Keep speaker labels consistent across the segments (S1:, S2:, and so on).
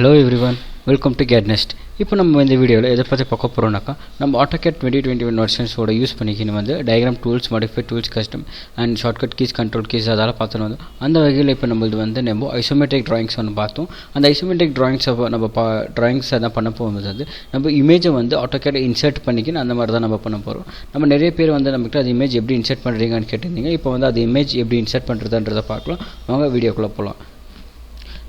S1: Hello everyone, welcome to CAD Nest. இப்போ நம்ம இந்த வீடியோவில் எதை பற்றி பார்க்க போகிறோம்னாக்கா நம்ம AutoCAD 2021 வெர்ஷன்ஸோட யூஸ் பண்ணிக்கின்னு வந்து diagram tools, modify tools, custom and shortcut keys, control keys அதெல்லாம் பார்த்துட்டு வந்து அந்த வகையில் இப்போ நம்மளது வந்து நம்ம ஐசோமெட்ரிக் ட்ராயிங்ஸ் ஒன்று பார்த்தோம். அந்த ஐசோமெட்ரிக் ட்ராயிங்ஸை நம்ம ட்ராயிங்ஸ் எல்லாம் பண்ண போகும்போது வந்து நம்ம இமேஜை வந்து AutoCAD இன்சர்ட் பண்ணிக்கின்னு அந்த மாதிரி தான் நம்ம பண்ண போகிறோம். நம்ம நிறைய பேர் வந்து நம்மகிட்ட அது இமேஜ் எப்படி இன்சர்ட் பண்ணுறீங்கன்னு கேட்டிருந்தீங்க. இப்போ வந்து அது இமேஜ் எப்படி இன்சர்ட் பண்ணுறதுன்றதை பார்க்கலாம். வாங்க வீடியோக்குள்ளே போகலாம்.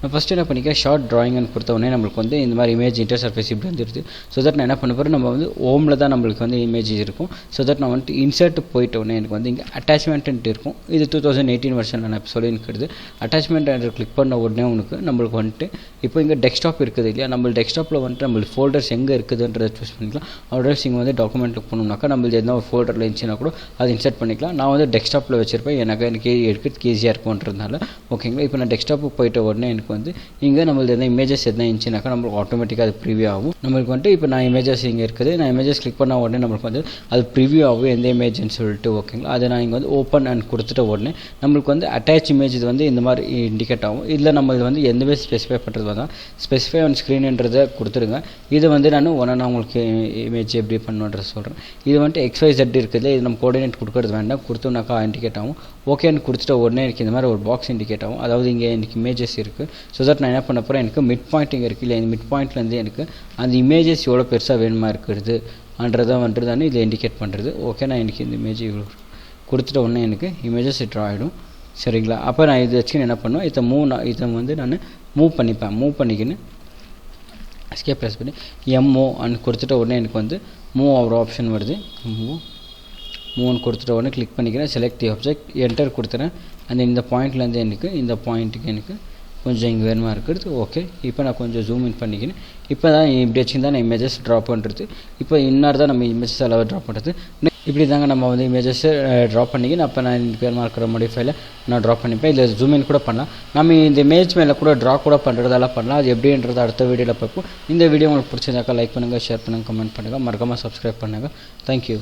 S1: நான் ஃபஸ்ட்டு என்ன பண்ணிக்க ஷார்ட் ட்ராயிங்னு கொடுத்த உடனே நம்மளுக்கு வந்து இந்த மாதிரி இமேஜ் இன்டர்சர்ஃபேஸ் இப்படி வந்துடுது. ஸோ தட் நான் என்ன பண்ண போகிறேன், நம்ம வந்து ஹோமில் தான் நம்மளுக்கு வந்து இமேஜ் இருக்கும். ஸோ தட் நான் வந்துட்டு இன்சர்ட் போயிட்ட உடனே எனக்கு வந்து இங்கே அட்டாச்மெண்ட்டு இருக்கும். இது 2018 வெர்ஷன் நான் இப்போ சொல்லியிருக்கிறது. அட்டாச்மெண்ட் கிளிக் பண்ண உடனே உனக்கு நம்மளுக்கு வந்துட்டு இப்போ இங்கே டெஸ்க்டாப் இருக்குது இல்லையா, நம்ம டெஸ்க்டாப்பில் வந்துட்டு நம்மளுக்கு ஃபோல்டர்ஸ் எங்கே இருக்குதுன்றதை சூஸ் பண்ணிக்கலாம். ஆல்ரெடி இங்கே வந்து டாக்குமெண்ட்டுக்கு போகணும்னாக்கா நம்மளுக்கு எந்த ஒரு ஃபோல்டரில் இருந்துச்சுன்னா கூட அதை இன்சர்ட் பண்ணிக்கலாம். நான் வந்து டெஸ்க்டாப்பில் வச்சுருப்பேன், எனக்கு எடுக்கிறதுக்கு ஈஸியாக இருக்கும்ன்றதுனால. ஓகேங்களா, இப்போ நான் டெஸ்க்டாப்புக்கு போயிட்ட உடனே எனக்கு வந்து இங்கே நம்மளுக்கு எந்த இமேஜஸ் எதுனா இருந்துச்சுனாக்கா நம்மளுக்கு ஆட்டோமேட்டிக்காக அது ப்ரிவியூ ஆகும். நம்மளுக்கு வந்துட்டு இப்போ நான் இமேஜஸ் இங்கே இருக்குது, நான் இமேஜஸ் கிளிக் பண்ண உடனே நம்மளுக்கு வந்து அது ப்ரிவியூ ஆகும் எந்த இமேஜ்னு சொல்லிட்டு. ஓகேங்களா, அதை நான் இங்கே வந்து ஓப்பன் அண்ட் கொடுத்துட்ட உடனே நம்மளுக்கு வந்து அட்டாச் இமேஜ் இது வந்து இந்த மாதிரி இண்டிகேட் ஆகும். இதில் நம்ம இது வந்து எந்தவே ஸ்பெசிஃபை பண்ணுறது தான் ஸ்பெசிஃபை ஆன் ஸ்க்ரீன்ன்றதை கொடுத்துருங்க. இது வந்து நான் உங்களுக்கு இமேஜ் எப்படி பண்ணுன்றது சொல்கிறேன். இது வந்துட்டு XYZ இருக்குது, இது நம்ம கோஆர்டினேட் கொடுக்கறது வேண்டாம், கொடுத்தோம்னாக்கா இண்டிகேட் ஆகும். ஓகேன்னு கொடுத்துட்ட உடனே எனக்கு இந்த மாதிரி ஒரு பாக்ஸ் இண்டிகேட் ஆகும். அதாவது இங்கே எனக்கு இமேஜஸ் இருக்குது. ஸோ தட் நான் என்ன பண்ண போகிறேன், எனக்கு மிட் பாயிண்ட் இங்கே இருக்குது இல்லை, இந்த மிட் பாயிண்ட்லேருந்து எனக்கு அந்த இமேஜஸ் எவ்வளோ பெருசாக வேணுமா இருக்கிறது அன்றதான் வந்துட்டு தானே இதில் இண்டிகேட் பண்ணுறது. ஓகே, நான் எனக்கு இந்த இமேஜ் இவ்வளோ கொடுத்துட்ட உடனே எனக்கு இமேஜஸ் ட்ரா ஆகிடும். சரிங்களா, அப்போ நான் இது வச்சுக்கின்னு என்ன பண்ணுவேன், இதை வந்து நான் மூவ் பண்ணிக்கின்னு எஸ்கேப் ப்ரெஸ் பண்ணி MO அண்ட் கொடுத்துட்ட உடனே எனக்கு வந்து மூவ் ஆகிற ஆப்ஷன் வருது. மூவ்னு கொடுத்துட்ட உடனே கிளிக் பண்ணிக்கிறேன், செலக்ட் தி ஆப்ஜெக்ட், என்டர் கொடுத்துறேன். அந்த இந்த பாயிண்ட்லேருந்து எனக்கு இந்த பாயிண்ட்டுக்கு எனக்கு கொஞ்சம் இங்கே வேணுமா இருக்கிறது. ஓகே, இப்போ நான் கொஞ்சம் ஜூம் இன் பண்ணிக்கிறேன். இப்போ தான் இப்படி வச்சுன்னு தான் நான் இமேஜஸ் ட்ரா பண்ணுறது. இப்போ இன்னொரு தான் நம்ம இமேஜஸ் அளவு ட்ரா பண்ணுறது. இப்படி தாங்க நம்ம வந்து இமேஜஸை ட்ரா பண்ணிக்கின்னு அப்போ நான் இந்த பேர் இருக்கிற மாடிஃபைல நான் ட்ரா பண்ணிப்பேன். இதில் ஜூம் இன் கூட பண்ணலாம். நம்ம இந்த இமேஜ் மேலே கூட ட்ரா கூட பண்ணுறதெல்லாம் பண்ணலாம். அது எப்படின்றது அடுத்த வீடியோவில் பார்ப்போம். இந்த வீடியோ உங்களுக்கு பிடிச்சிருந்தாக்கா லைக் பண்ணுங்கள், ஷேர் பண்ணுங்கள், கமெண்ட் பண்ணுங்கள், மறக்காமல் சப்ஸ்கிரைப் பண்ணுங்கள். தேங்க்யூ.